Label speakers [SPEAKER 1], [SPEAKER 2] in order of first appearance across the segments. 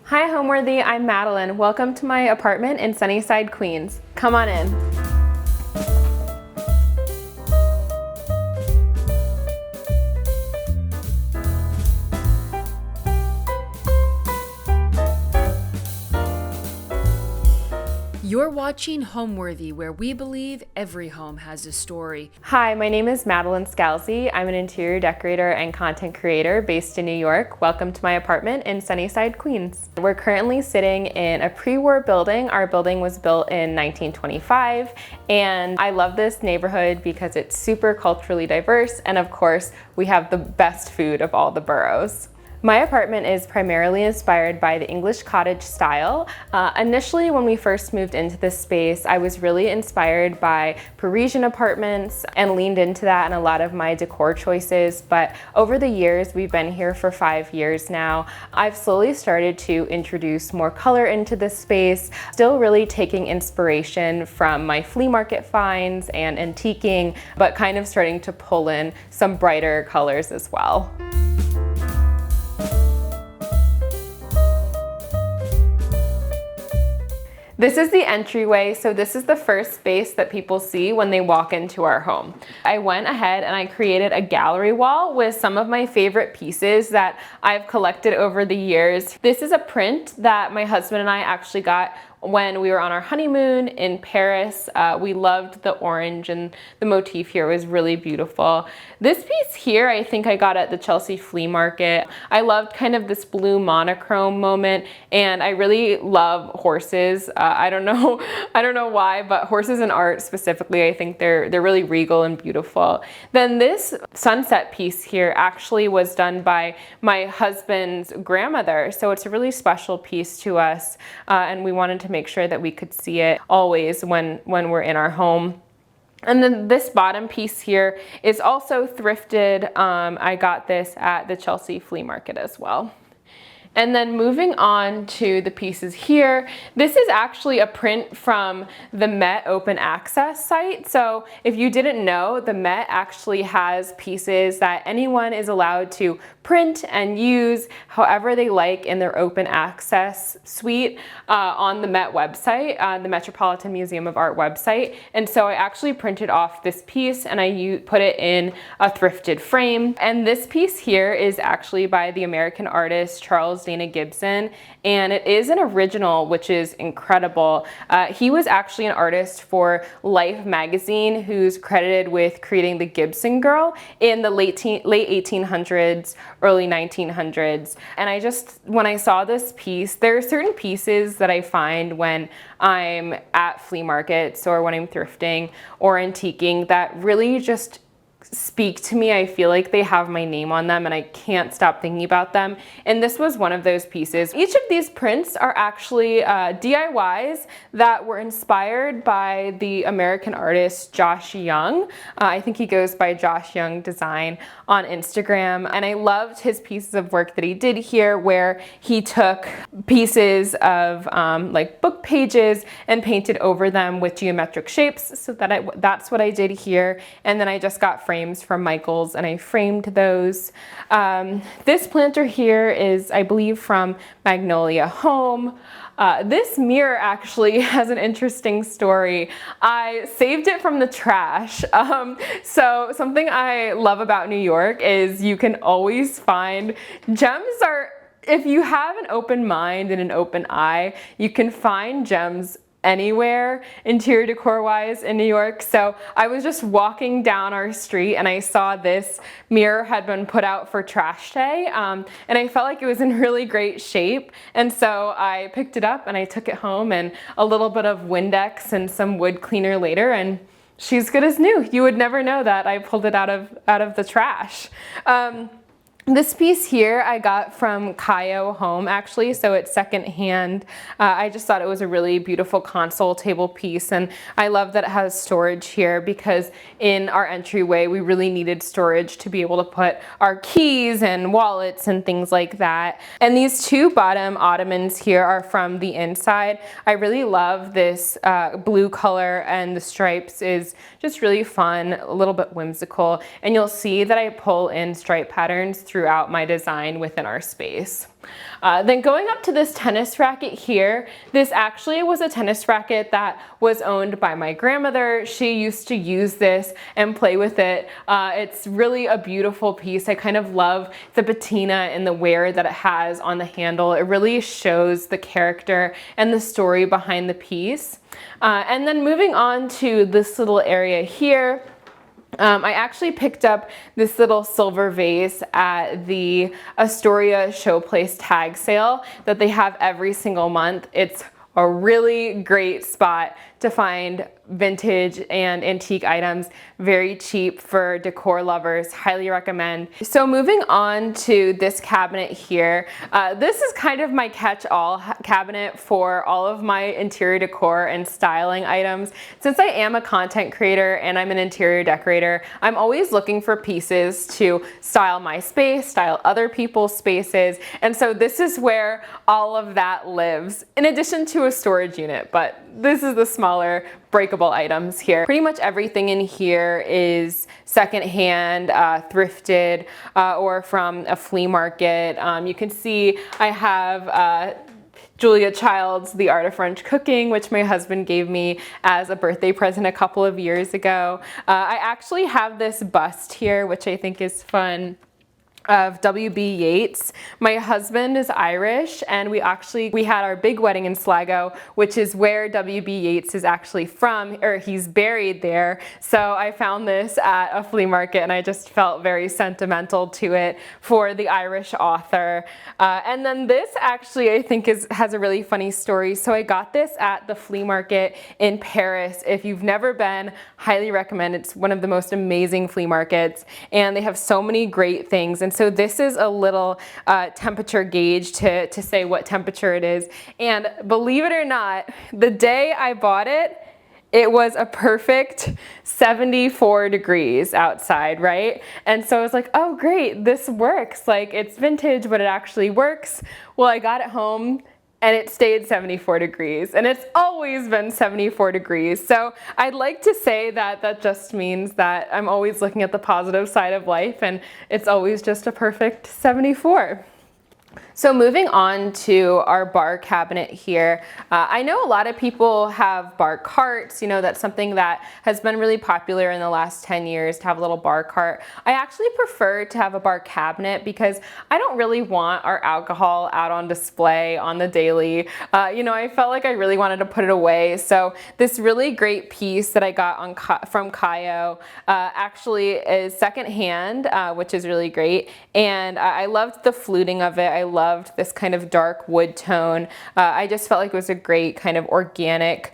[SPEAKER 1] Hi Homeworthy, I'm Madeline. Welcome to my apartment in Sunnyside, Queens. Come on in.
[SPEAKER 2] You're watching Homeworthy, where we believe every home has a story.
[SPEAKER 1] Hi, my name is Madeline Scalzi. I'm an interior decorator and content creator based in New York. Welcome to my apartment in Sunnyside, Queens. We're currently sitting in a pre-war building. Our building was built in 1925, and I love this neighborhood because it's super culturally diverse, and of course, we have the best food of all the boroughs. My apartment is primarily inspired by the English cottage style. Initially, when we first moved into this space, I was really inspired by Parisian apartments and leaned into that in a lot of my decor choices. But over the years, we've been here for 5 years now, I've slowly started to introduce more color into this space, still really taking inspiration from my flea market finds and antiquing, but kind of starting to pull in some brighter colors as well. This is the entryway, so this is the first space that people see when they walk into our home. I went ahead and I created a gallery wall with some of my favorite pieces that I've collected over the years. This is a print that my husband and I actually got when we were on our honeymoon in Paris. We loved the orange, and the motif here was really beautiful. This piece here, I think I got at the Chelsea flea market. I loved kind of this blue monochrome moment, and I really love horses. I don't know why, but horses in art specifically, I think they're really regal and beautiful. Then this sunset piece here actually was done by my husband's grandmother, so it's a really special piece to us, and we wanted to make sure that we could see it always when we're in our home. And then this bottom piece here is also thrifted. I got this at the Chelsea flea market as well. And then moving on to the pieces here, this is actually a print from the Met Open Access site. So if you didn't know, the Met actually has pieces that anyone is allowed to print and use however they like in their open access suite on the Met website, the Metropolitan Museum of Art website. And so I actually printed off this piece and I put it in a thrifted frame. And this piece here is actually by the American artist Charles Dana Gibson, and it is an original, which is incredible. He was actually an artist for Life magazine, who's credited with creating the Gibson girl in the late 1800s, early 1900s. And when I saw this piece, there are certain pieces that I find when I'm at flea markets or when I'm thrifting or antiquing that really just speak to me. I feel like they have my name on them and I can't stop thinking about them. And this was one of those pieces. Each of these prints are actually DIYs that were inspired by the American artist Josh Young. I think he goes by Josh Young Design on Instagram. And I loved his pieces of work that he did here, where he took pieces of like book pages and painted over them with geometric shapes. So that's what I did here. And then I just got frames from Michael's and I framed those. This planter here is, I believe, from Magnolia Home. This mirror actually has an interesting story. I saved it from the trash. So something I love about New York is you can always find gems. If you have an open mind and an open eye, you can find gems anywhere interior decor wise in New York. So I was just walking down our street and I saw this mirror had been put out for trash day, and I felt like it was in really great shape, and so I picked it up and I took it home, and a little bit of Windex and some wood cleaner later, and she's good as new. You would never know that I pulled it out of the trash. This piece here I got from Kayo Home, actually, so it's secondhand. I just thought it was a really beautiful console table piece, and I love that it has storage here because in our entryway we really needed storage to be able to put our keys and wallets and things like that. And these two bottom ottomans here are from the inside. I really love this blue color, and the stripes is just really fun, a little bit whimsical, and you'll see that I pull in stripe patterns through throughout my design within our space. Then going up to this tennis racket here, this actually was a tennis racket that was owned by my grandmother. She used to use this and play with it. It's really a beautiful piece. I kind of love the patina and the wear that it has on the handle. It really shows the character and the story behind the piece. And then moving on to this little area here, I actually picked up this little silver vase at the Astoria Showplace tag sale that they have every single month. It's a really great spot to find vintage and antique items, very cheap for decor lovers, highly recommend. So moving on to this cabinet here, this is kind of my catch-all cabinet for all of my interior decor and styling items. Since I am a content creator and I'm an interior decorator, I'm always looking for pieces to style my space, style other people's spaces, and so this is where all of that lives, in addition to a storage unit, but this is the smaller breakable items here. Pretty much everything in here is secondhand, thrifted, or from a flea market. You can see I have Julia Child's The Art of French Cooking, which my husband gave me as a birthday present a couple of years ago. I actually have this bust here, which I think is fun, of W.B. Yeats. My husband is Irish, and we had our big wedding in Sligo, which is where W.B. Yeats is actually from, or he's buried there. So I found this at a flea market and I just felt very sentimental to it for the Irish author. And then this actually I think has a really funny story. So I got this at the flea market in Paris. If you've never been, highly recommend. It's one of the most amazing flea markets and they have so many great things. And so this is a little temperature gauge to say what temperature it is. And believe it or not, the day I bought it, it was a perfect 74 degrees outside, right? And so I was like, oh great, this works. Like it's vintage, but it actually works. Well, I got it home and it stayed 74 degrees and it's always been 74 degrees. So I'd like to say that that just means that I'm always looking at the positive side of life and it's always just a perfect 74. So moving on to our bar cabinet here, I know a lot of people have bar carts. You know, that's something that has been really popular in the last 10 years to have a little bar cart. I actually prefer to have a bar cabinet because I don't really want our alcohol out on display on the daily. You know, I felt like I really wanted to put it away. So this really great piece that I got from Kayo actually is secondhand, which is really great. And I loved the fluting of it. I loved this kind of dark wood tone. I just felt like it was a great kind of organic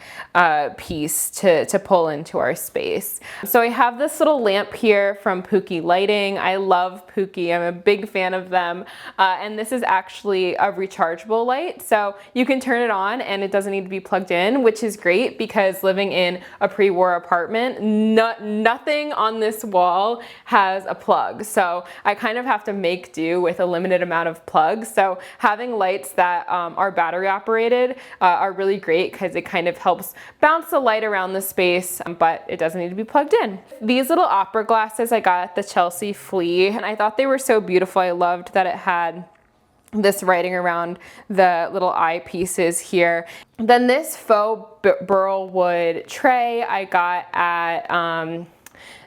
[SPEAKER 1] piece to pull into our space. So I have this little lamp here from Pookie Lighting. I love Pookie. I'm a big fan of them. And this is actually a rechargeable light. So you can turn it on and it doesn't need to be plugged in, which is great because living in a pre-war apartment, nothing on this wall has a plug. So I kind of have to make do with a limited amount of plugs. So having lights that are battery operated are really great because it kind of helps bounce the light around the space, but it doesn't need to be plugged in. These little opera glasses I got at the Chelsea Flea, and I thought they were so beautiful. I loved that it had this writing around the little eyepieces here. Then this faux burl wood tray I got at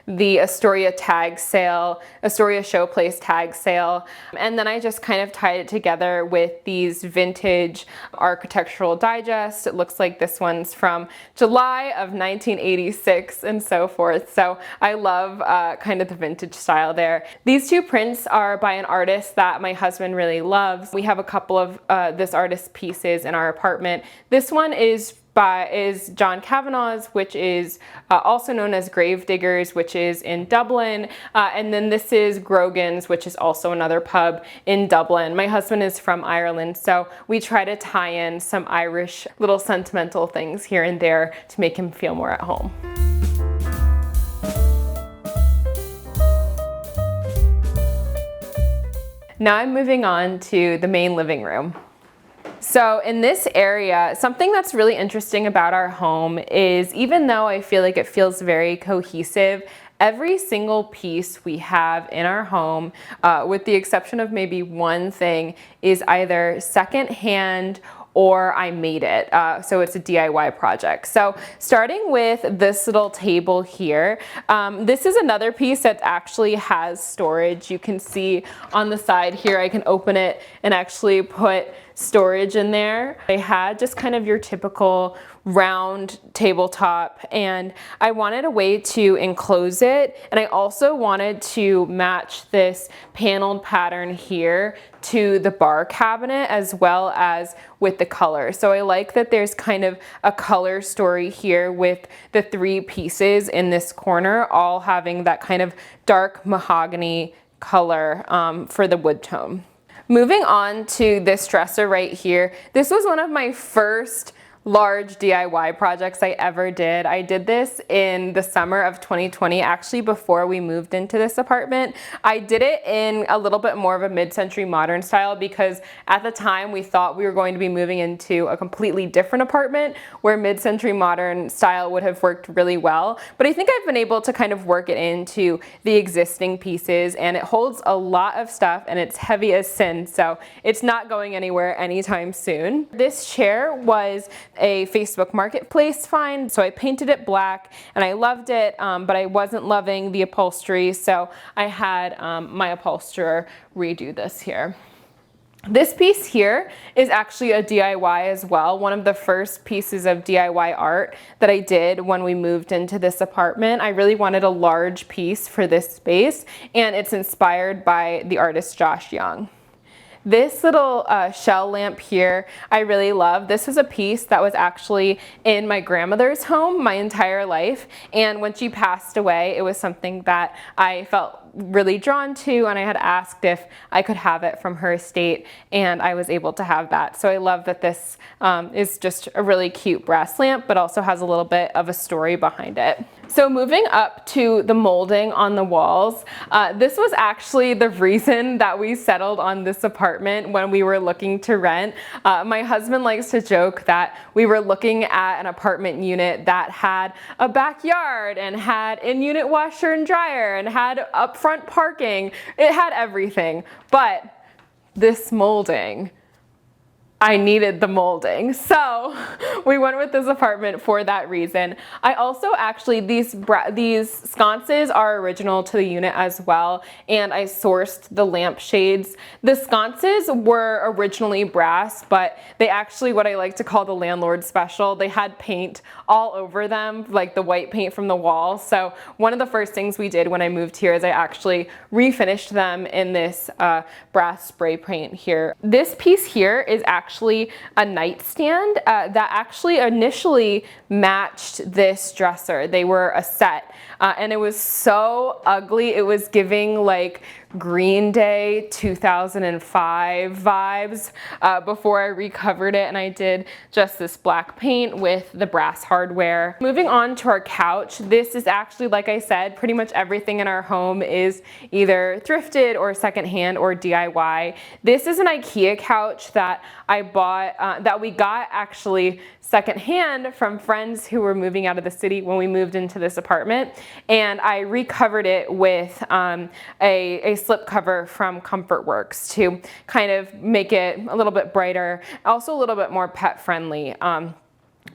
[SPEAKER 1] the Astoria Showplace tag sale. And then I just kind of tied it together with these vintage architectural digests. It looks like this one's from July of 1986 and so forth. So I love kind of the vintage style there. These two prints are by an artist that my husband really loves. We have a couple of this artist's pieces in our apartment. This one is John Kavanagh's, which is also known as Gravediggers, which is in Dublin. And then this is Grogan's, which is also another pub in Dublin. My husband is from Ireland, so we try to tie in some Irish little sentimental things here and there to make him feel more at home. Now I'm moving on to the main living room. So in this area, something that's really interesting about our home is even though I feel like it feels very cohesive every single piece we have in our home, with the exception of maybe one thing, is either secondhand or I made it. So it's a DIY project. So starting with this little table here, this is another piece that actually has storage. You can see on the side here, I can open it and actually put storage in there. I had just kind of your typical round tabletop, and I wanted a way to enclose it, and I also wanted to match this paneled pattern here to the bar cabinet as well as with the color. So I like that there's kind of a color story here with the three pieces in this corner all having that kind of dark mahogany color for the wood tone. Moving on to this dresser right here, this was one of my first large DIY projects I ever did. I did this in the summer of 2020, actually before we moved into this apartment. I did it in a little bit more of a mid-century modern style because at the time we thought we were going to be moving into a completely different apartment where mid-century modern style would have worked really well. But I think I've been able to kind of work it into the existing pieces, and it holds a lot of stuff and it's heavy as sin, so it's not going anywhere anytime soon. This chair was a Facebook Marketplace find, so I painted it black and I loved it, but I wasn't loving the upholstery, so I had my upholsterer redo this here. This piece here is actually a DIY as well, one of the first pieces of DIY art that I did when we moved into this apartment. I really wanted a large piece for this space, and it's inspired by the artist Josh Young. This little shell lamp here, I really love. This was a piece that was actually in my grandmother's home my entire life, and when she passed away, it was something that I felt really drawn to, and I had asked if I could have it from her estate, and I was able to have that. So I love that this is just a really cute brass lamp, but also has a little bit of a story behind it. So moving up to the molding on the walls, this was actually the reason that we settled on this apartment when we were looking to rent. My husband likes to joke that we were looking at an apartment unit that had a backyard and had in-unit washer and dryer and had upfront parking. It had everything, but this molding, I needed the molding. So we went with this apartment for that reason. I also actually, these sconces are original to the unit as well, and I sourced the lampshades. The sconces were originally brass, but they actually, what I like to call the landlord special, they had paint all over them, like the white paint from the wall. So one of the first things we did when I moved here is I actually refinished them in this brass spray paint here. This piece here is actually a nightstand that actually initially matched this dresser. They were a set, and it was so ugly. It was giving like Green Day 2005 vibes before I recovered it, and I did just this black paint with the brass hardware. Moving on to our couch, this is actually, like I said, pretty much everything in our home is either thrifted or secondhand or DIY. This is an IKEA couch that I bought, that we got actually secondhand from friends who were moving out of the city when we moved into this apartment, and I recovered it with a slip cover from ComfortWorks to kind of make it a little bit brighter, also a little bit more pet friendly,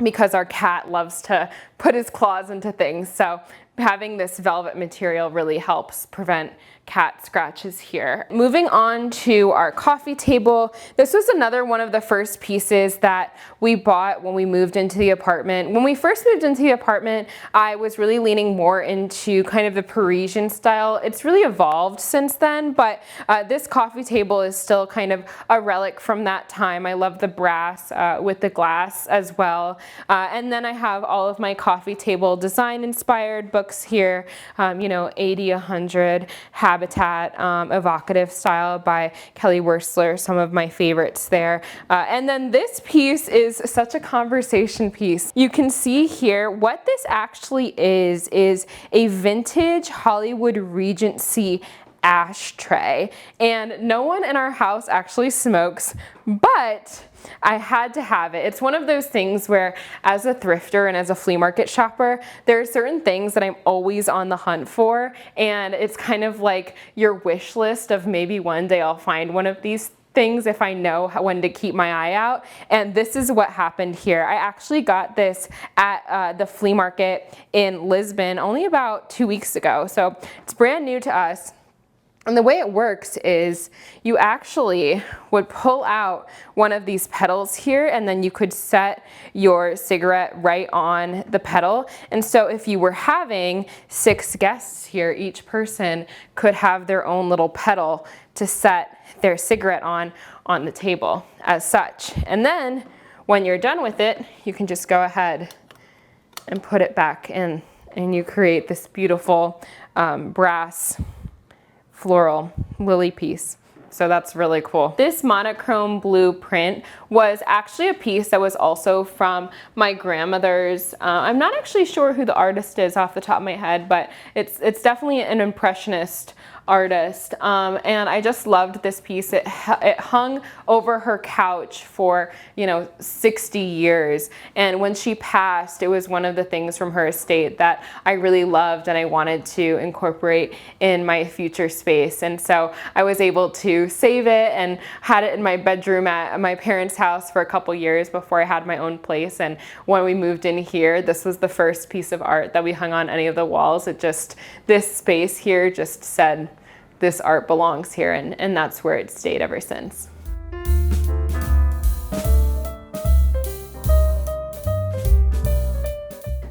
[SPEAKER 1] because our cat loves to put his claws into things, so having this velvet material really helps prevent cat scratches here. Moving on to our coffee table. This was another one of the first pieces that we bought when we moved into the apartment. When we first moved into the apartment, I was really leaning more into kind of the Parisian style. It's really evolved since then, but this coffee table is still kind of a relic from that time. I love the brass with the glass as well. And then I have all of my coffee table design inspired books here, you know, 80, 100, Habitat, Evocative Style by Kelly Wearstler, some of my favorites there. And then this piece is such a conversation piece. You can see here what this actually is a vintage Hollywood Regency ashtray. And no one in our house actually smokes, but I had to have it. It's one of those things where, as a thrifter and as a flea market shopper, there are certain things that I'm always on the hunt for, and it's kind of like your wish list of maybe one day I'll find one of these things if I know when to keep my eye out. And this is what happened here. I actually got this at the flea market in Lisbon only about 2 weeks ago, so it's brand new to us. And the way it works is you actually would pull out one of these pedals here, and then you could set your cigarette right on the pedal. And so if you were having 6 guests here, each person could have their own little pedal to set their cigarette on the table as such. And then when you're done with it, you can just go ahead and put it back in, and you create this beautiful brass floral lily piece. So that's really cool. This monochrome blue print was actually a piece that was also from my grandmother's. I'm not actually sure who the artist is off the top of my head, but it's definitely an impressionist artist, and I just loved this piece. It hung over her couch for 60 years, and when she passed, it was one of the things from her estate that I really loved and I wanted to incorporate in my future space. And so I was able to save it and had it in my bedroom at my parents' house for a couple years before I had my own place. And when we moved in here, this was the first piece of art that we hung on any of the walls. This space here just said, this art belongs here, and that's where it stayed ever since.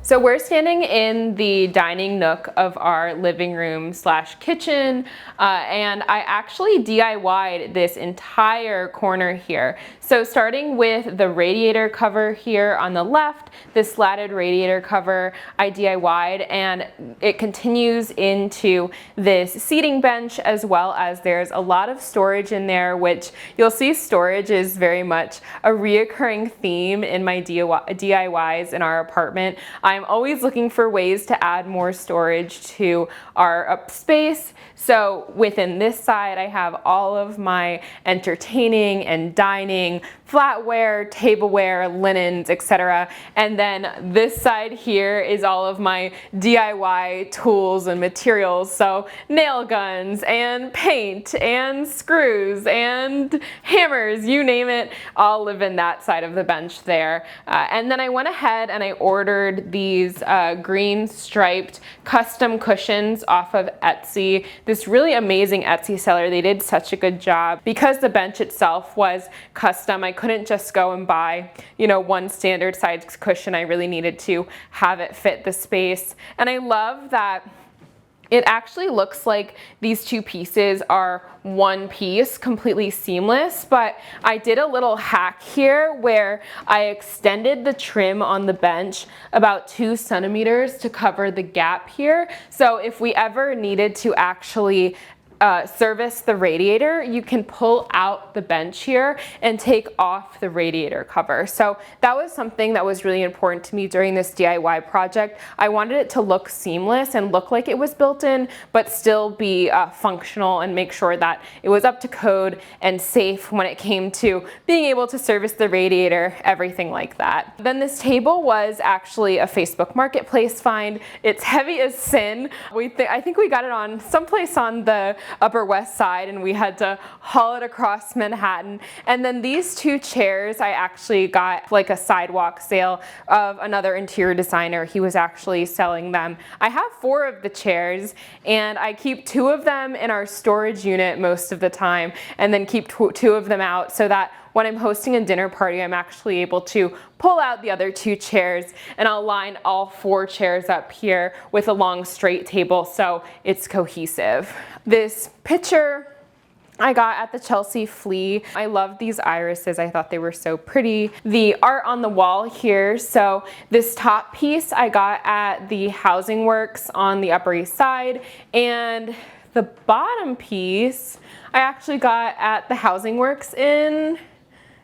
[SPEAKER 1] So we're standing in the dining nook of our living room / kitchen, and I actually DIY'd this entire corner here. So starting with the radiator cover here on the left, this slatted radiator cover I DIY'd, and it continues into this seating bench, as well as there's a lot of storage in there, which you'll see storage is very much a reoccurring theme in my DIYs in our apartment. I'm always looking for ways to add more storage to our space. So within this side, I have all of my entertaining and dining, flatware, tableware, linens, etc. And then this side here is all of my DIY tools and materials. So nail guns and paint and screws and hammers, you name it, all live in that side of the bench there. And then I went ahead and I ordered these green striped custom cushions off of Etsy. This really amazing Etsy seller, they did such a good job. Because the bench itself was custom, I couldn't just go and buy, one standard size cushion. I really needed to have it fit the space. And I love that it actually looks like these two pieces are one piece, completely seamless, but I did a little hack here where I extended the trim on the bench about 2 centimeters to cover the gap here. So if we ever needed to actually service the radiator, you can pull out the bench here and take off the radiator cover. So that was something that was really important to me during this DIY project. I wanted it to look seamless and look like it was built in, but still be functional and make sure that it was up to code and safe when it came to being able to service the radiator, everything like that. Then this table was actually a Facebook Marketplace find. It's heavy as sin. I think we got it on someplace on the Upper West Side, and we had to haul it across Manhattan. And then these 2 chairs I actually got like a sidewalk sale of another interior designer. He was actually selling them. I have 4 of the chairs, and I keep 2 of them in our storage unit most of the time, and then keep 2 of them out so that when I'm hosting a dinner party, I'm actually able to pull out the other 2 chairs, and I'll line all 4 chairs up here with a long straight table so it's cohesive. This picture I got at the Chelsea Flea. I love these irises. I thought they were so pretty. The art on the wall here. So this top piece I got at the Housing Works on the Upper East Side, and the bottom piece I actually got at the Housing Works in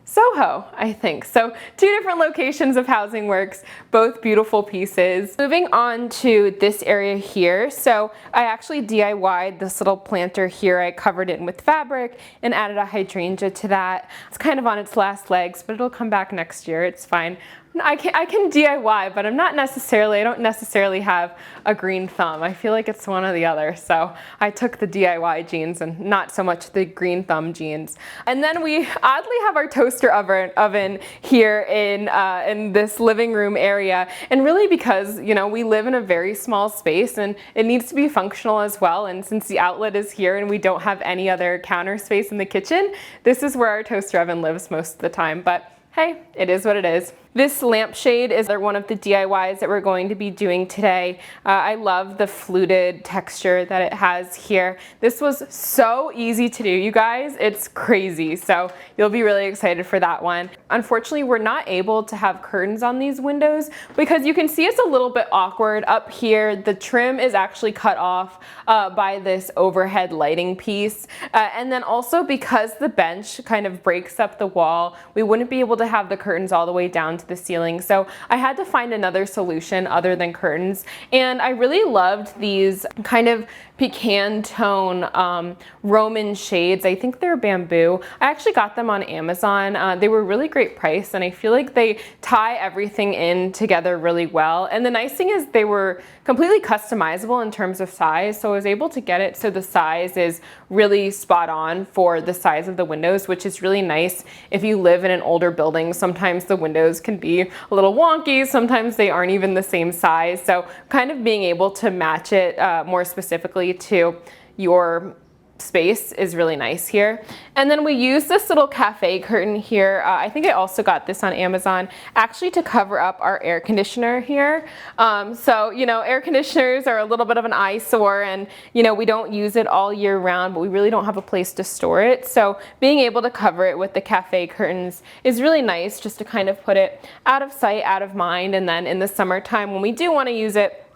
[SPEAKER 1] Soho, I think. So 2 different locations of Housing Works, both beautiful pieces. Moving on to this area here. So I actually DIY'd this little planter here. I covered it with fabric and added a hydrangea to that. It's kind of on its last legs, but it'll come back next year. It's fine. I can DIY, but I don't necessarily have a green thumb. I feel like it's one or the other. So I took the DIY genes and not so much the green thumb genes. And then we oddly have our toaster oven here in this living room area. And really because, you know, we live in a very small space and it needs to be functional as well. And since the outlet is here and we don't have any other counter space in the kitchen, this is where our toaster oven lives most of the time. But hey, it is what it is. This lampshade is one of the DIYs that we're going to be doing today. I love the fluted texture that it has here. This was so easy to do, you guys. It's crazy. So you'll be really excited for that one. Unfortunately, we're not able to have curtains on these windows because you can see it's a little bit awkward up here. The trim is actually cut off by this overhead lighting piece. And then also because the bench kind of breaks up the wall, we wouldn't be able to have the curtains all the way down to the ceiling. So I had to find another solution other than curtains. And I really loved these kind of pecan tone Roman shades. I think they're bamboo. I actually got them on Amazon. They were really great price and I feel like they tie everything in together really well. And the nice thing is they were completely customizable in terms of size. So I was able to get it so the size is really spot on for the size of the windows, which is really nice if you live in an older building. Sometimes the windows can be a little wonky. Sometimes they aren't even the same size. So kind of being able to match it more specifically to your space is really nice here. And then we use this little cafe curtain here. I think I also got this on Amazon actually to cover up our air conditioner here. So, you know, air conditioners are a little bit of an eyesore and, you know, we don't use it all year round, but we really don't have a place to store it. So being able to cover it with the cafe curtains is really nice just to kind of put it out of sight, out of mind. And then in the summertime when we do want to use it,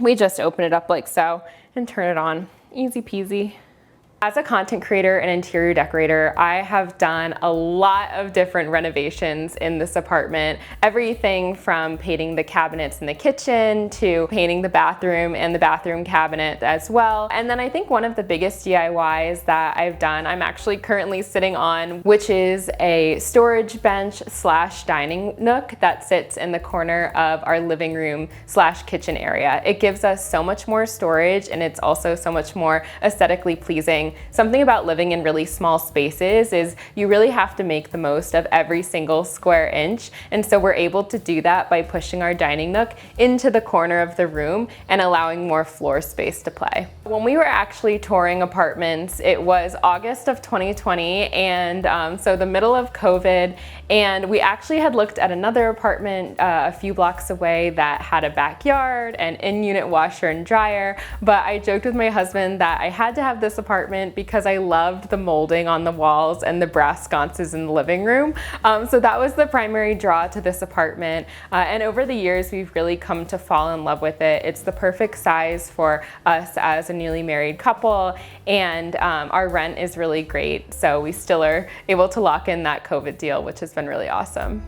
[SPEAKER 1] we just open it up like so and turn it on. Easy peasy. As a content creator and interior decorator, I have done a lot of different renovations in this apartment. Everything from painting the cabinets in the kitchen to painting the bathroom and the bathroom cabinet as well. And then I think one of the biggest DIYs that I've done, I'm actually currently sitting on, which is a storage bench / dining nook that sits in the corner of our living room / kitchen area. It gives us so much more storage and it's also so much more aesthetically pleasing. Something about living in really small spaces is you really have to make the most of every single square inch. And so we're able to do that by pushing our dining nook into the corner of the room and allowing more floor space to play. When we were actually touring apartments, it was August of 2020 and so the middle of COVID, and we actually had looked at another apartment a few blocks away that had a backyard and in-unit washer and dryer, but I joked with my husband that I had to have this apartment because I loved the molding on the walls and the brass sconces in the living room. So that was the primary draw to this apartment. And over the years, we've really come to fall in love with it. It's the perfect size for us as a newly married couple. And our rent is really great. So we still are able to lock in that COVID deal, which has been really awesome.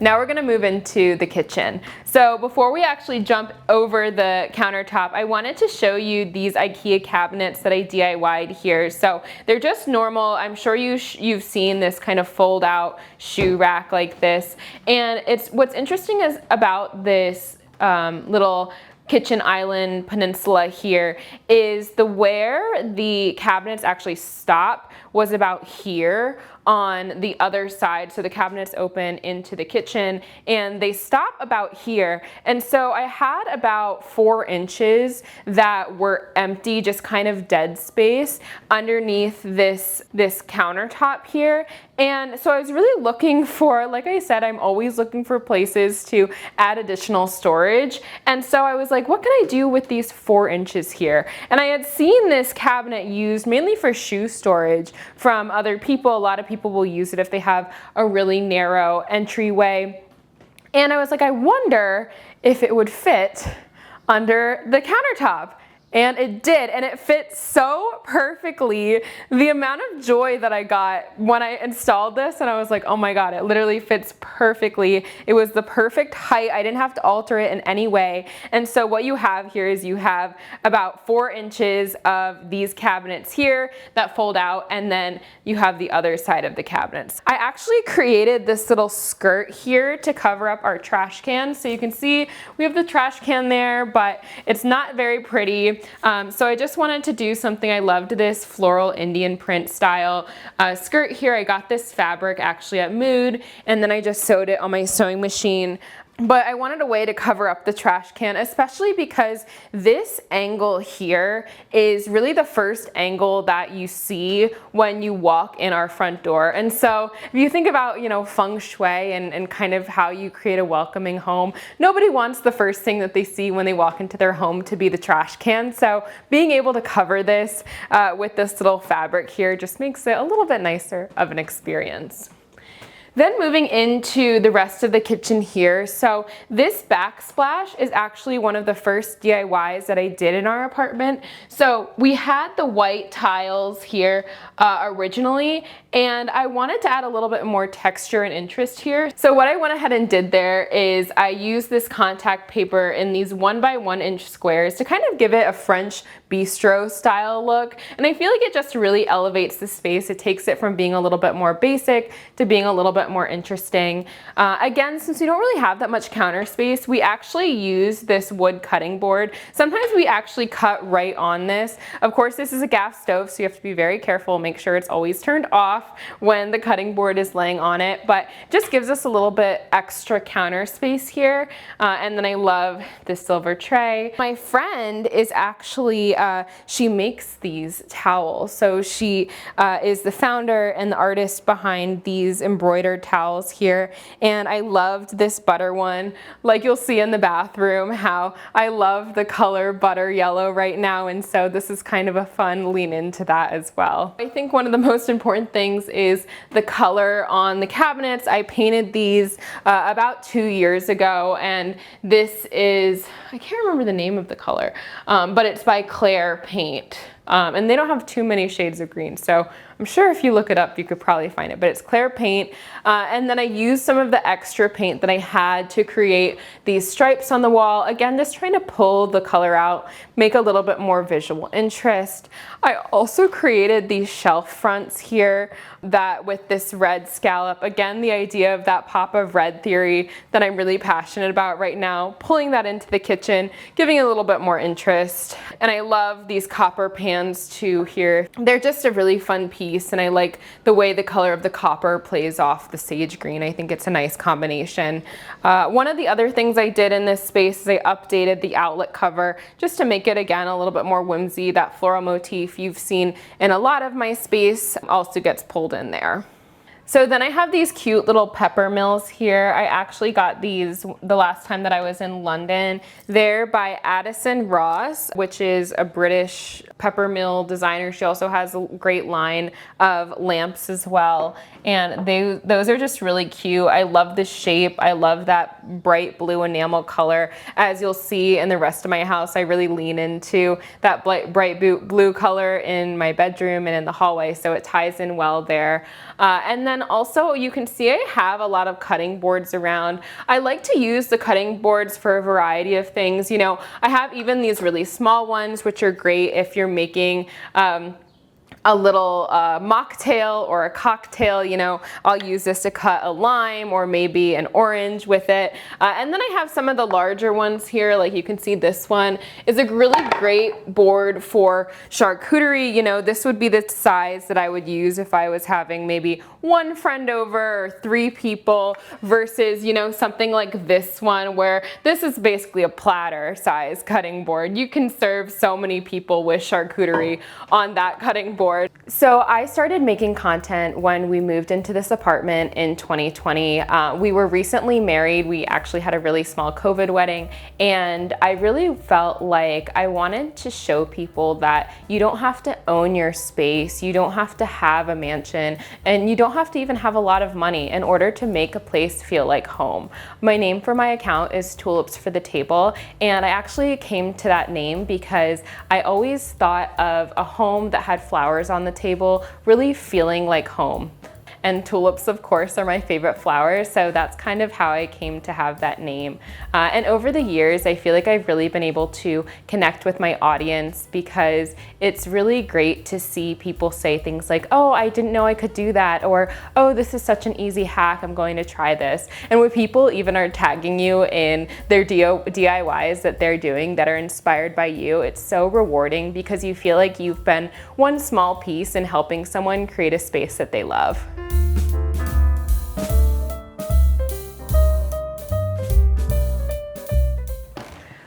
[SPEAKER 1] Now we're gonna move into the kitchen. So before we actually jump over the countertop, I wanted to show you these IKEA cabinets that I DIY'd here. So they're just normal. I'm sure you've seen this kind of fold out shoe rack like this. And what's interesting is about this little kitchen island peninsula here is where the cabinets actually stop was about here on the other side. So the cabinets open into the kitchen and they stop about here. And so I had about 4 inches that were empty, just kind of dead space underneath this countertop here. And so I was really looking for, like I said, I'm always looking for places to add additional storage. And so I was like, what can I do with these 4 inches here? And I had seen this cabinet used mainly for shoe storage from other people. A lot of people will use it if they have a really narrow entryway. And I was like, I wonder if it would fit under the countertop. And it did, and it fit so perfectly. The amount of joy that I got when I installed this, and I was like, oh my God, it literally fits perfectly. It was the perfect height. I didn't have to alter it in any way. And so what you have here is you have about 4 inches of these cabinets here that fold out, and then you have the other side of the cabinets. I actually created this little skirt here to cover up our trash can. So you can see we have the trash can there, but it's not very pretty. So I just wanted to do something. I loved this floral Indian print style skirt here. I got this fabric actually at Mood, and then I just sewed it on my sewing machine. But I wanted a way to cover up the trash can, especially because this angle here is really the first angle that you see when you walk in our front door. And so if you think about, you know, feng shui and kind of how you create a welcoming home, nobody wants the first thing that they see when they walk into their home to be the trash can. So being able to cover this with this little fabric here just makes it a little bit nicer of an experience. Then moving into the rest of the kitchen here. So this backsplash is actually one of the first DIYs that I did in our apartment. So we had the white tiles here originally, and I wanted to add a little bit more texture and interest here. So what I went ahead and did there is I used this contact paper in these 1 by 1 inch squares to kind of give it a French bistro style look. And I feel like it just really elevates the space. It takes it from being a little bit more basic to being a little bit more interesting. Again, since we don't really have that much counter space, we actually use this wood cutting board. Sometimes we actually cut right on this. Of course, this is a gas stove, so you have to be very careful, make sure it's always turned off when the cutting board is laying on it, but it just gives us a little bit extra counter space here. And then I love this silver tray. My friend is actually, she makes these towels. So she is the founder and the artist behind these embroidered towels here, and I loved this butter one. Like you'll see in the bathroom how I love the color butter yellow right now, and so this is kind of a fun lean into that as well. I think one of the most important things is the color on the cabinets. I painted these about 2 years ago, and this is, I can't remember the name of the color, but it's by Claire Paint. And they don't have too many shades of green, so I'm sure if you look it up you could probably find it, but it's Claire Paint. And then I used some of the extra paint that I had to create these stripes on the wall. Again, just trying to pull the color out, make a little bit more visual interest. I also created these shelf fronts here that with this red scallop. Again, the idea of that pop of red theory that I'm really passionate about right now, pulling that into the kitchen, giving a little bit more interest. And I love these copper pans too here. They're just a really fun piece, and I like the way the color of the copper plays off the sage green. I think it's a nice combination. One of the other things I did in this space is I updated the outlet cover just to make it, again, a little bit more whimsy. That floral motif you've seen in a lot of my space also gets pulled in there. So then I have these cute little pepper mills here. I actually got these the last time that I was in London. They're by Addison Ross, which is a British pepper mill designer. She also has a great line of lamps as well. And those are just really cute. I love the shape. I love that bright blue enamel color. As you'll see in the rest of my house, I really lean into that bright blue color in my bedroom and in the hallway, so it ties in well there. And then also you can see I have a lot of cutting boards around. I like to use the cutting boards for a variety of things. You know, I have even these really small ones, which are great if you're making a little mocktail or a cocktail. You know, I'll use this to cut a lime or maybe an orange with it. And then I have some of the larger ones here. Like you can see this one is a really great board for charcuterie. You know, this would be the size that I would use if I was having maybe one friend over or 3 people versus, you know, something like this one where this is basically a platter size cutting board. You can serve so many people with charcuterie on that cutting board. So I started making content when we moved into this apartment in 2020. We were recently married. We actually had a really small COVID wedding, and I really felt like I wanted to show people that you don't have to own your space, you don't have to have a mansion, and you don't have to even have a lot of money in order to make a place feel like home. My name for my account is Tulips for the Table, and I actually came to that name because I always thought of a home that had flowers on the table really feeling like home. And tulips, of course, are my favorite flowers, so that's kind of how I came to have that name. And over the years, I feel like I've really been able to connect with my audience because it's really great to see people say things like, oh, I didn't know I could do that, or oh, this is such an easy hack, I'm going to try this. And when people even are tagging you in their DIYs that they're doing that are inspired by you, it's so rewarding because you feel like you've been one small piece in helping someone create a space that they love.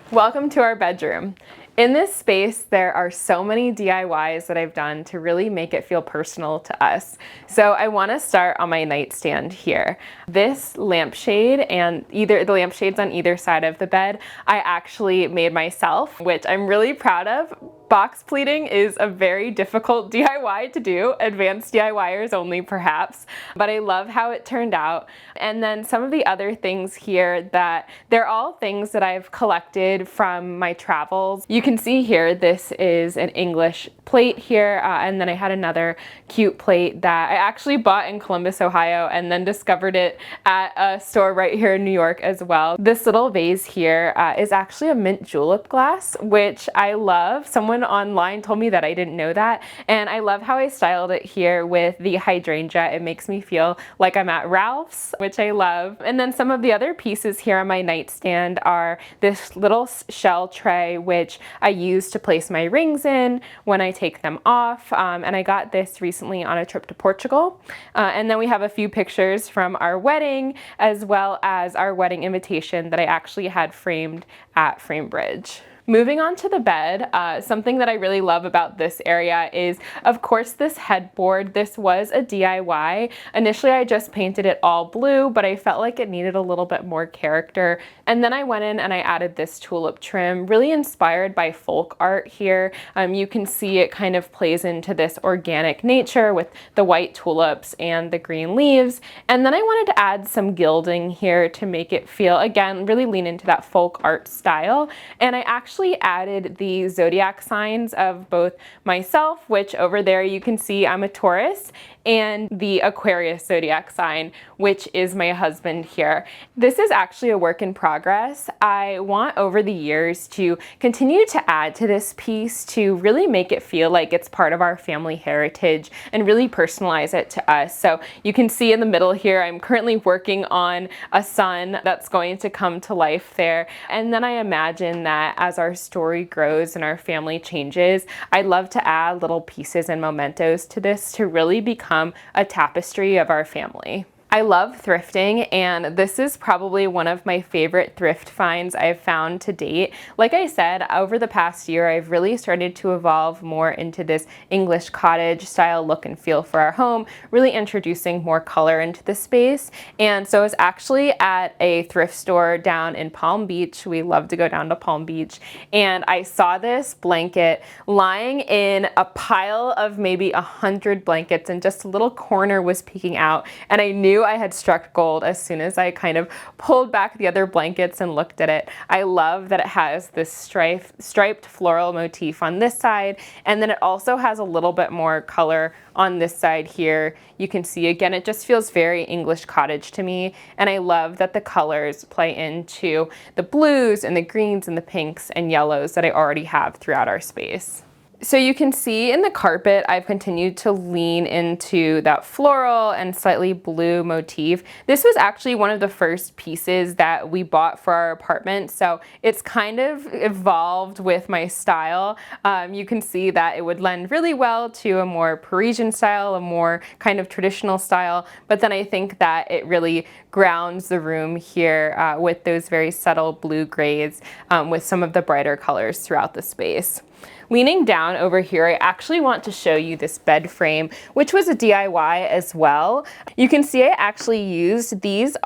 [SPEAKER 1] Welcome to our bedroom. In this space, there are so many DIYs that I've done to really make it feel personal to us. So I want to start on my nightstand here. This lampshade and the lampshades on either side of the bed, I actually made myself, which I'm really proud of. Box pleating is a very difficult DIY to do, advanced DIYers only perhaps, but I love how it turned out. And then some of the other things here that they're all things that I've collected from my travels. You can see here, this is an English plate here, and then I had another cute plate that I actually bought in Columbus, Ohio, and then discovered it at a store right here in New York as well. This little vase here is actually a mint julep glass, which I love. Someone online told me that, I didn't know that, and I love how I styled it here with the hydrangea. It makes me feel like I'm at Ralph's, which I love. And then some of the other pieces here on my nightstand are this little shell tray, which I use to place my rings in when I take them off, and I got this recently on a trip to Portugal. And then we have a few pictures from our wedding, as well as our wedding invitation that I actually had framed at Framebridge. Moving on to the bed, something that I really love about this area is, of course, this headboard. This was a DIY. Initially, I just painted it all blue, but I felt like it needed a little bit more character. And then I went in and I added this tulip trim, really inspired by folk art here. You can see it kind of plays into this organic nature with the white tulips and the green leaves. And then I wanted to add some gilding here to make it feel, again, really lean into that folk art style. And I actually added the zodiac signs of both myself, which over there you can see I'm a Taurus, and the Aquarius zodiac sign, which is my husband here. This is actually a work in progress. I want over the years to continue to add to this piece to really make it feel like it's part of our family heritage and really personalize it to us. So you can see in the middle here, I'm currently working on a sun that's going to come to life there. And then I imagine that as our story grows and our family changes, I'd love to add little pieces and mementos to this to really become a tapestry of our family. I love thrifting, and this is probably one of my favorite thrift finds I've found to date. Like I said, over the past year, I've really started to evolve more into this English cottage style look and feel for our home, really introducing more color into the space. And so I was actually at a thrift store down in Palm Beach. We love to go down to Palm Beach. And I saw this blanket lying in a pile of maybe 100 blankets, and just a little corner was peeking out. And I knew I had struck gold as soon as I kind of pulled back the other blankets and looked at it. I love that it has this striped floral motif on this side, and then it also has a little bit more color on this side here. You can see again, it just feels very English cottage to me, and I love that the colors play into the blues and the greens and the pinks and yellows that I already have throughout our space. So you can see in the carpet, I've continued to lean into that floral and slightly blue motif. This was actually one of the first pieces that we bought for our apartment, so it's kind of evolved with my style. You can see that it would lend really well to a more Parisian style, a more kind of traditional style, but then I think that it really grounds the room here with those very subtle blue grays with some of the brighter colors throughout the space. Leaning down over here, I actually want to show you this bed frame, which was a DIY as well. You can see I actually used, these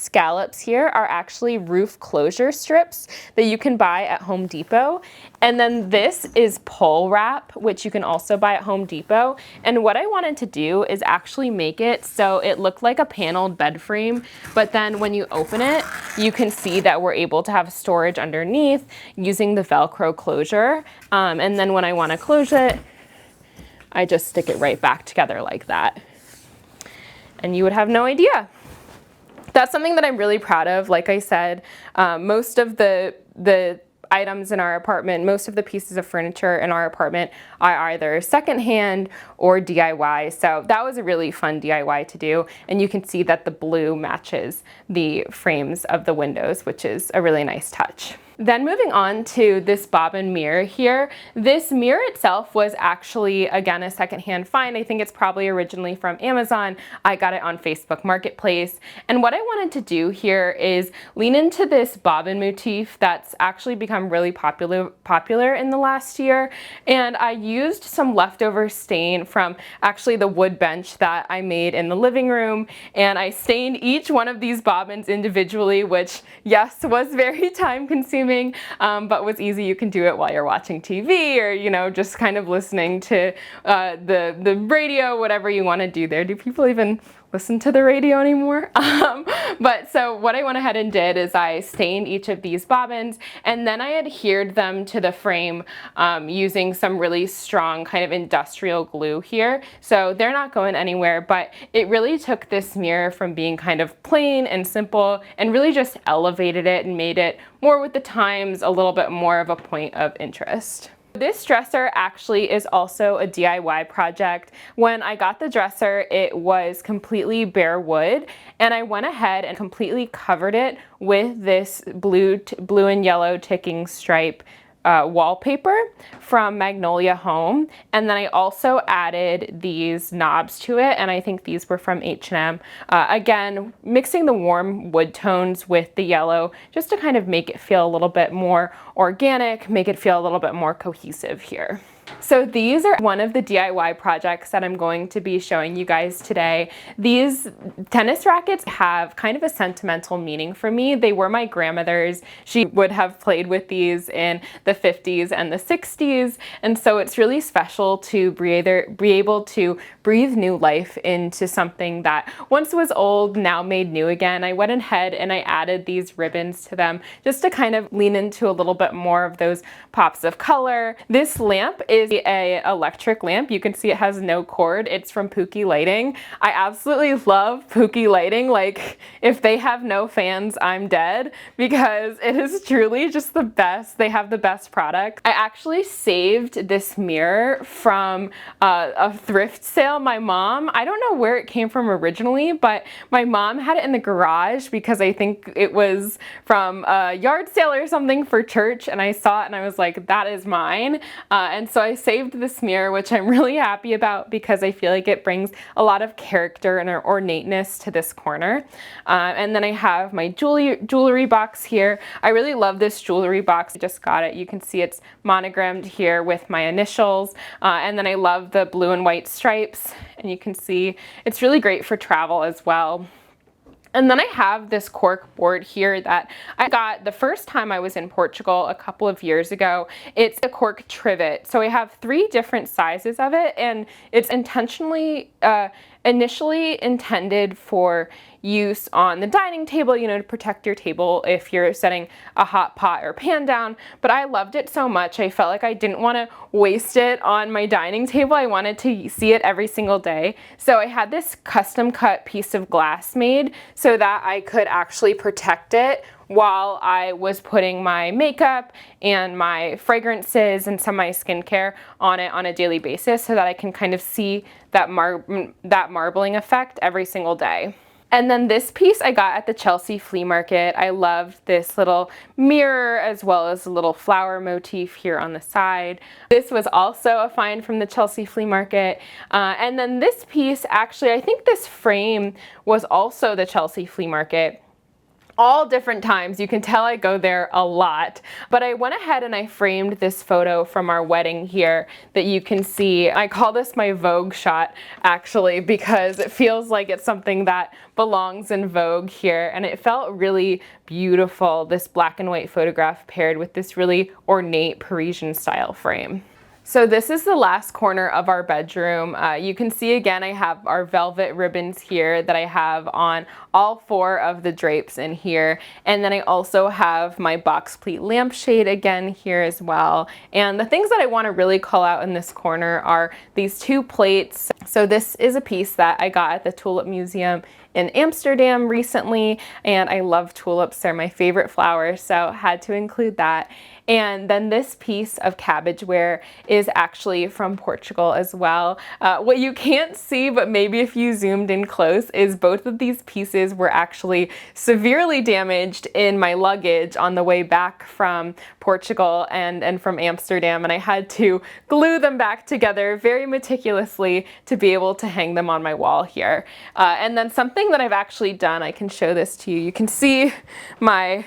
[SPEAKER 1] scallops here are actually roof closure strips that you can buy at Home Depot. And then this is pole wrap, which you can also buy at Home Depot. And what I wanted to do is actually make it so it looked like a paneled bed frame, but then when you open it, you can see that we're able to have storage underneath using the Velcro closure. And then when I want to close it, I just stick it right back together like that. And you would have no idea. That's something that I'm really proud of. Like I said, most of the items in our apartment, most of the pieces of furniture in our apartment are either secondhand or DIY. So that was a really fun DIY to do. And you can see that the blue matches the frames of the windows, which is a really nice touch. Then moving on to this bobbin mirror here. This mirror itself was actually, again, a secondhand find. I think it's probably originally from Amazon. I got it on Facebook Marketplace. And what I wanted to do here is lean into this bobbin motif that's actually become really popular in the last year. And I used some leftover stain from actually the wood bench that I made in the living room. And I stained each one of these bobbins individually, which, yes, was very time consuming. But was easy. You can do it while you're watching TV or, you know, just kind of listening to the radio, whatever you want to do there. Do people even listen to the radio anymore? But so what I went ahead and did is I stained each of these bobbins, and then I adhered them to the frame using some really strong kind of industrial glue here. So they're not going anywhere, but it really took this mirror from being kind of plain and simple and really just elevated it and made it more with the times, a little bit more of a point of interest. This dresser actually is also a DIY project. When I got the dresser, it was completely bare wood, and I went ahead and completely covered it with this blue and yellow ticking stripe wallpaper from Magnolia Home. And then I also added these knobs to it, and I think these were from H&M. Again, mixing the warm wood tones with the yellow just to kind of make it feel a little bit more organic, make it feel a little bit more cohesive here. So these are one of the DIY projects that I'm going to be showing you guys today. These tennis rackets have kind of a sentimental meaning for me. They were my grandmother's. She would have played with these in the 50s and the 60s. And so it's really special to be able to breathe new life into something that once was old, now made new again. I went ahead and I added these ribbons to them just to kind of lean into a little bit more of those pops of color. This lamp is a electric lamp. You can see it has no cord. It's from Pookie Lighting. I absolutely love Pookie Lighting. Like, if they have no fans, I'm dead, because it is truly just the best. They have the best product. I actually saved this mirror from a thrift sale. My mom, I don't know where it came from originally, but my mom had it in the garage because I think it was from a yard sale or something for church, and I saw it and I was like, that is mine. And so I saved this mirror, which I'm really happy about because I feel like it brings a lot of character and ornateness to this corner. And then I have my jewelry box here. I really love this jewelry box. I just got it. You can see it's monogrammed here with my initials. And then I love the blue and white stripes, and you can see it's really great for travel as well. And then I have this cork board here that I got the first time I was in Portugal a couple of years ago. It's a cork trivet. So I have 3 different sizes of it, and it's intentionally initially intended for use on the dining table, you know, to protect your table if you're setting a hot pot or pan down. But I loved it so much, I felt like I didn't want to waste it on my dining table. I wanted to see it every single day. So I had this custom cut piece of glass made so that I could actually protect it while I was putting my makeup and my fragrances and some of my skincare on it on a daily basis, so that I can kind of see that marbling effect every single day. And then this piece I got at the Chelsea flea market. I loved this little mirror as well as a little flower motif here on the side. This was also a find from the Chelsea flea market. And then this piece, actually, I think this frame was also the Chelsea flea market. all different times. You can tell I go there a lot. But I went ahead and I framed this photo from our wedding here that you can see. I call this my Vogue shot, actually, because it feels like it's something that belongs in Vogue here. And it felt really beautiful, this black and white photograph paired with this really ornate Parisian style frame. So this is the last corner of our bedroom. You can see again, I have our velvet ribbons here that I have on all 4 of the drapes in here. And then I also have my box pleat lampshade again here as well. And the things that I want to really call out in this corner are these 2 plates. So this is a piece that I got at the Tulip Museum in Amsterdam recently, and I love tulips. They're my favorite flowers, so had to include that. And then this piece of cabbageware is actually from Portugal as well. What you can't see, but maybe if you zoomed in close, is both of these pieces were actually severely damaged in my luggage on the way back from Portugal and from Amsterdam, and I had to glue them back together very meticulously to be able to hang them on my wall here. And then something that I've actually done, I can show this to you. You can see my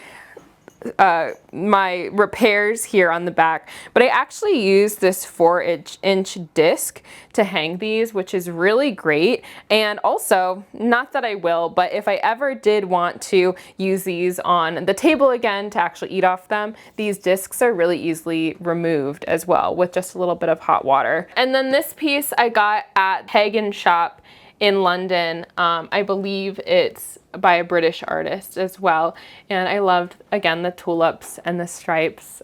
[SPEAKER 1] repairs here on the back, but I actually used this 4-inch disc to hang these, which is really great. And also, not that I will, but if I ever did want to use these on the table again to actually eat off them, these discs are really easily removed as well with just a little bit of hot water. And then this piece I got at Hagen Shop in London. I believe it's by a British artist as well. And I loved, again, the tulips and the stripes.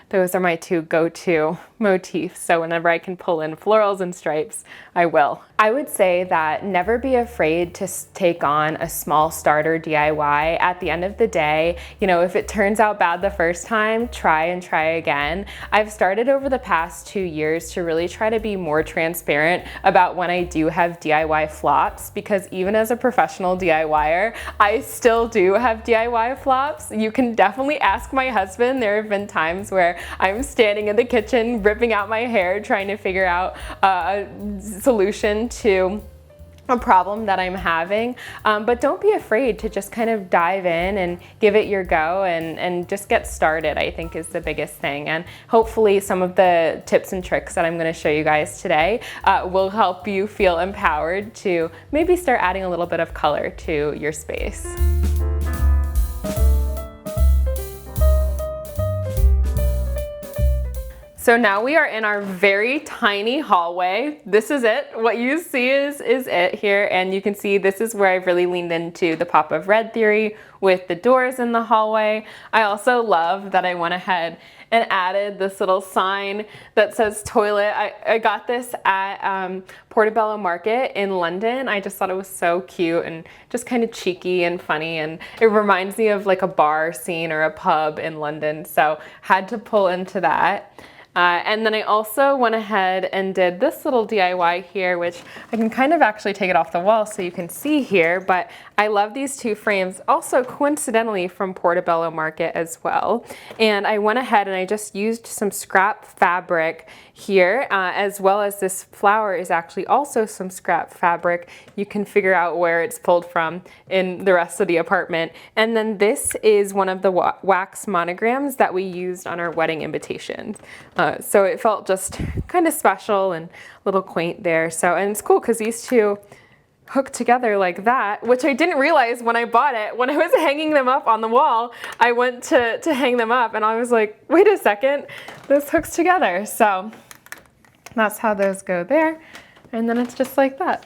[SPEAKER 1] Those are my 2 go-to motifs. So whenever I can pull in florals and stripes, I will. I would say that never be afraid to take on a small starter DIY. At the end of the day, you know, if it turns out bad the first time, try and try again. I've started over the past 2 years to really try to be more transparent about when I do have DIY flops, because even as a professional DIYer, I still do have DIY flops. You can definitely ask my husband. There have been times where I'm standing in the kitchen ripping out my hair trying to figure out a solution to a problem that I'm having, but don't be afraid to just kind of dive in and give it your go and just get started, I think is the biggest thing. And hopefully some of the tips and tricks that I'm going to show you guys today will help you feel empowered to maybe start adding a little bit of color to your space. So now we are in our very tiny hallway. This is it. What you see is it here. And you can see this is where I've really leaned into the pop of red theory with the doors in the hallway. I also love that I went ahead and added this little sign that says toilet. I got this at Portobello Market in London. I just thought it was so cute and just kind of cheeky and funny, and it reminds me of like a bar scene or a pub in London, so had to pull into that. And then I also went ahead and did this little DIY here, which I can kind of actually take it off the wall so you can see here, but I love these 2 frames, also coincidentally from Portobello Market as well. And I went ahead and I just used some scrap fabric here, as well as this flower is actually also some scrap fabric. You can figure out where it's pulled from in the rest of the apartment. And then this is one of the wax monograms that we used on our wedding invitations. So it felt just kind of special and a little quaint there. So, and it's cool because these 2 hook together like that, which I didn't realize when I bought it. When I was hanging them up on the wall, I went to hang them up and I was like, wait a second, this hooks together. So that's how those go there. And then it's just like that.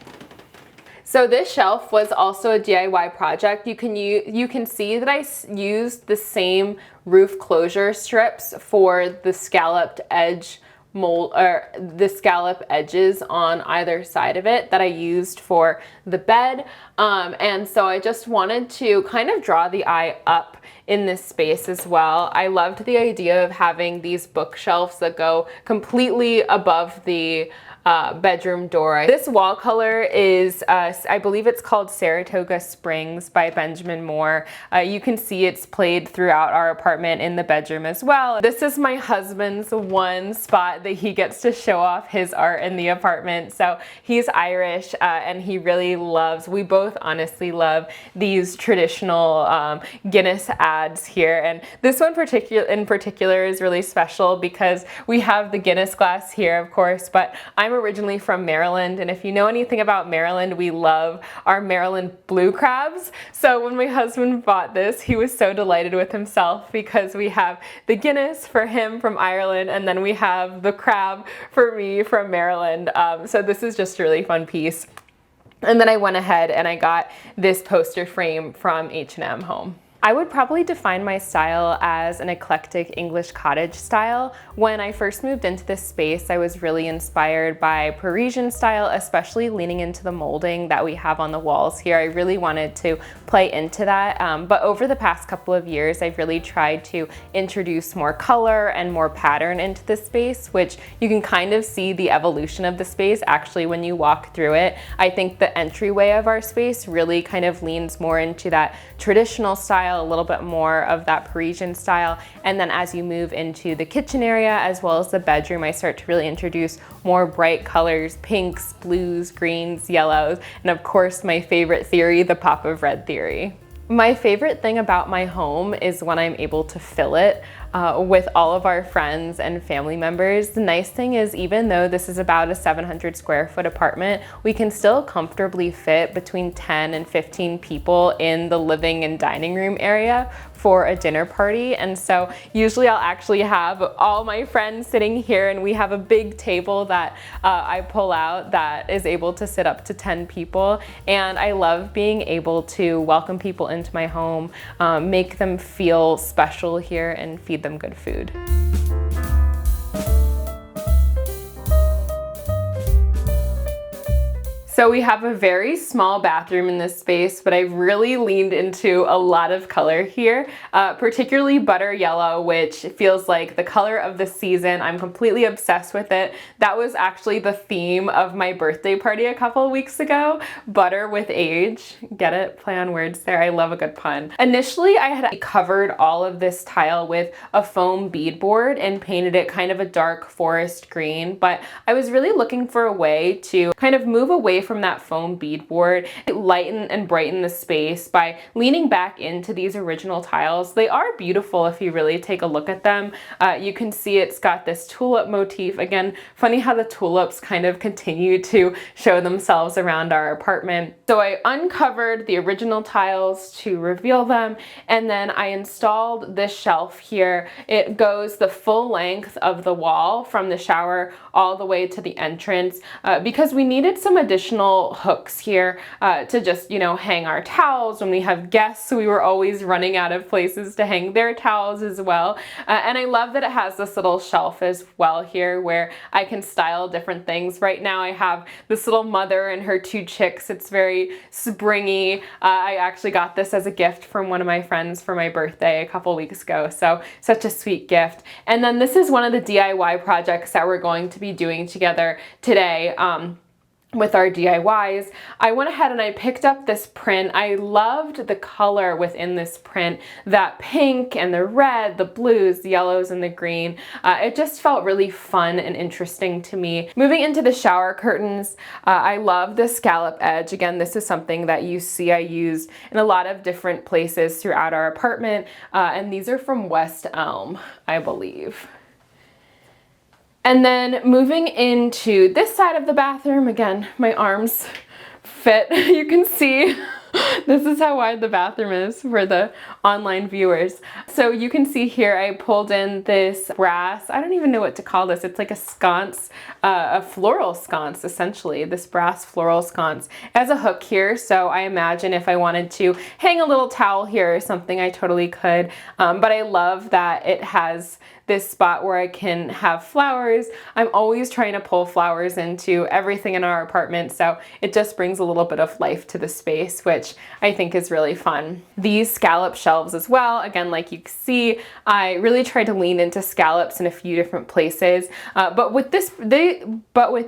[SPEAKER 1] So this shelf was also a DIY project. You can see that I used the same roof closure strips for the scalloped edge mold, or the scallop edges on either side of it that I used for the bed. And so I just wanted to kind of draw the eye up in this space as well. I loved the idea of having these bookshelves that go completely above the bedroom door. This wall color is, I believe it's called Saratoga Springs by Benjamin Moore. You can see it's played throughout our apartment in the bedroom as well. This is my husband's one spot that he gets to show off his art in the apartment. So he's Irish and he really loves, we both honestly love these traditional Guinness ads here. And this one in particular is really special because we have the Guinness glass here, of course, but I'm originally from Maryland. And if you know anything about Maryland, we love our Maryland blue crabs. So when my husband bought this, he was so delighted with himself because we have the Guinness for him from Ireland, and then we have the crab for me from Maryland. So this is just a really fun piece. And then I went ahead and I got this poster frame from H&M Home. I would probably define my style as an eclectic English cottage style. When I first moved into this space, I was really inspired by Parisian style, especially leaning into the molding that we have on the walls here. I really wanted to play into that, but over the past couple of years, I've really tried to introduce more color and more pattern into the space, which you can kind of see the evolution of the space actually when you walk through it. I think the entryway of our space really kind of leans more into that traditional style, a little bit more of that Parisian style. And then as you move into the kitchen area as well as the bedroom, I start to really introduce more bright colors, pinks, blues, greens, yellows, and of course my favorite theory, the pop of red theory. My favorite thing about my home is when I'm able to fill it with all of our friends and family members. The nice thing is, even though this is about a 700 square foot apartment, we can still comfortably fit between 10 and 15 people in the living and dining room area for a dinner party. And so usually I'll actually have all my friends sitting here, and we have a big table that I pull out that is able to sit up to 10 people. And I love being able to welcome people into my home, make them feel special here, and feed them good food. So we have a very small bathroom in this space, but I've really leaned into a lot of color here, particularly butter yellow, which feels like the color of the season. I'm completely obsessed with it. That was actually the theme of my birthday party a couple of weeks ago, butter with age. Get it? Play on words there. I love a good pun. Initially, I had covered all of this tile with a foam beadboard and painted it kind of a dark forest green, but I was really looking for a way to kind of move away from that foam beadboard, lighten and brighten the space by leaning back into these original tiles. They are beautiful if you really take a look at them. You can see it's got this tulip motif. Again, funny how the tulips kind of continue to show themselves around our apartment. So I uncovered the original tiles to reveal them, and then I installed this shelf here. It goes the full length of the wall from the shower all the way to the entrance because we needed some additional hooks here to just, you know, hang our towels when we have guests. So we were always running out of places to hang their towels as well. And I love that it has this little shelf as well here where I can style different things. Right now I have this little mother and her two chicks. It's very springy. I actually got this as a gift from one of my friends for my birthday a couple weeks ago. So such a sweet gift. And then this is one of the DIY projects that we're going to be doing together today. With our DIYs, I went ahead and I picked up this print. I loved the color within this print, that pink and the red, the blues, the yellows, and the green. It just felt really fun and interesting to me. Moving into the shower curtains, I love the scallop edge. Again, this is something that you see I used in a lot of different places throughout our apartment, and these are from West Elm, I believe. And then moving into this side of the bathroom, again, my arms fit. You can see this is how wide the bathroom is for the online viewers. So you can see here I pulled in this brass, I don't even know what to call this. It's like a sconce, a floral sconce essentially, this brass floral sconce. It has a hook here, so I imagine if I wanted to hang a little towel here or something, I totally could. But I love that it has this spot where I can have flowers. I'm always trying to pull flowers into everything in our apartment, so it just brings a little bit of life to the space, which I think is really fun. These scallop shelves as well, again, like you can see, I really tried to lean into scallops in a few different places, but with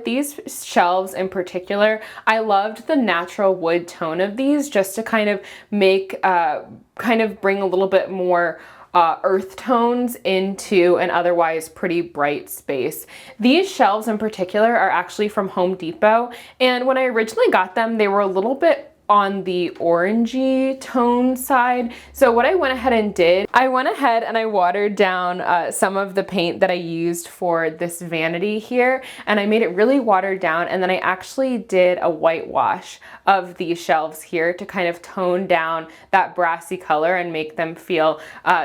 [SPEAKER 1] these shelves in particular, I loved the natural wood tone of these, just to kind of make, kind of bring a little bit more earth tones into an otherwise pretty bright space. These shelves in particular are actually from Home Depot, and when I originally got them, they were a little bit on the orangey tone side. So what I went ahead and did, I went ahead and I watered down some of the paint that I used for this vanity here, and I made it really watered down, and then I actually did a whitewash of these shelves here to kind of tone down that brassy color and make them feel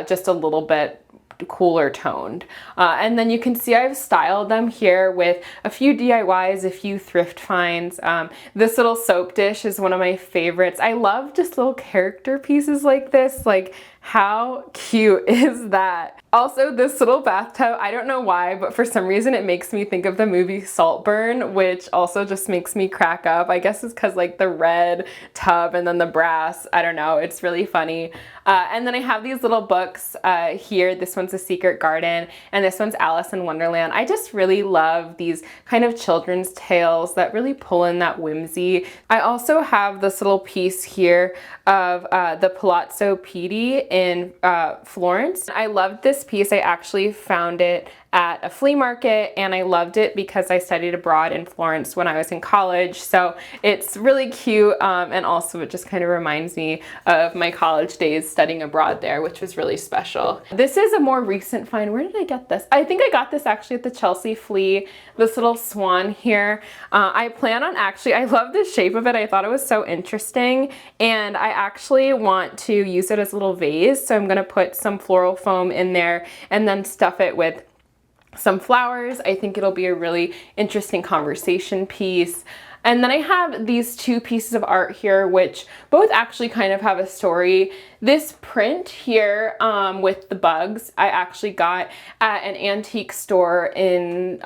[SPEAKER 1] just a little bit cooler toned. And then you can see I've styled them here with a few DIYs, a few thrift finds. This little soap dish is one of my favorites. I love just little character pieces like this. Like, how cute is that? Also, this little bathtub, I don't know why, but for some reason it makes me think of the movie Saltburn, which also just makes me crack up. I guess it's because like the red tub and then the brass, I don't know, it's really funny. And then I have these little books here. This one's A Secret Garden and this one's Alice in Wonderland. I just really love these kind of children's tales that really pull in that whimsy. I also have this little piece here of the Palazzo Pitti in Florence. I loved this piece. I actually found it at a flea market, and I loved it because I studied abroad in Florence when I was in college. So it's really cute, and also it just kind of reminds me of my college days studying abroad there, which was really special. This is a more recent find. Where did I get this? I think I got this actually at the Chelsea Flea, this little swan here. I plan on I love the shape of it. I thought it was so interesting, and I actually want to use it as a little vase. So I'm gonna put some floral foam in there and then stuff it with some flowers. I think it'll be a really interesting conversation piece. And then I have these two pieces of art here, which both actually kind of have a story. This print here with the bugs, I actually got at an antique store in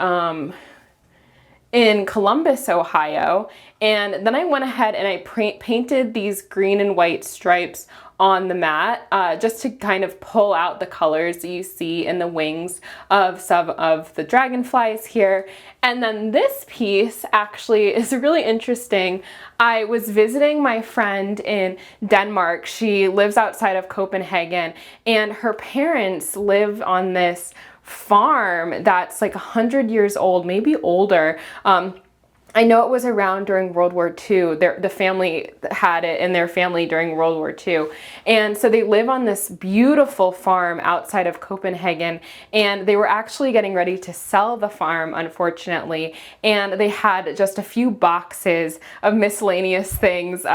[SPEAKER 1] Columbus, Ohio. And then I went ahead and I painted these green and white stripes on the mat just to kind of pull out the colors that you see in the wings of some of the dragonflies here. And then this piece actually is really interesting. I was visiting my friend in Denmark. She lives outside of Copenhagen, and her parents live on this farm that's like 100 years old, maybe older. I know it was around during World War II. The family had it in their family during World War II. And so they live on this beautiful farm outside of Copenhagen, and they were actually getting ready to sell the farm, unfortunately. And they had just a few boxes of miscellaneous things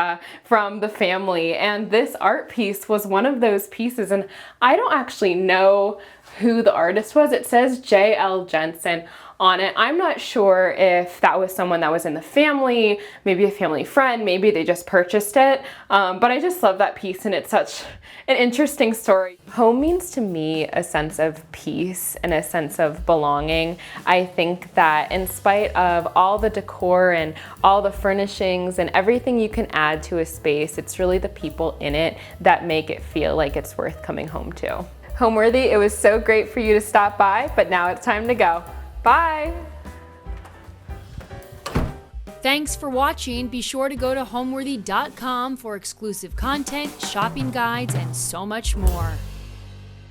[SPEAKER 1] from the family. And this art piece was one of those pieces. And I don't actually know who the artist was. It says J.L. Jensen on it. I'm not sure if that was someone that was in the family, maybe a family friend, maybe they just purchased it. But I just love that piece, and it's such an interesting story. Home means to me a sense of peace and a sense of belonging. I think that in spite of all the decor and all the furnishings and everything you can add to a space, it's really the people in it that make it feel like it's worth coming home to. Homeworthy, it was so great for you to stop by, but now it's time to go. Bye!
[SPEAKER 2] Thanks for watching. Be sure to go to homeworthy.com for exclusive content, shopping guides, and so much more.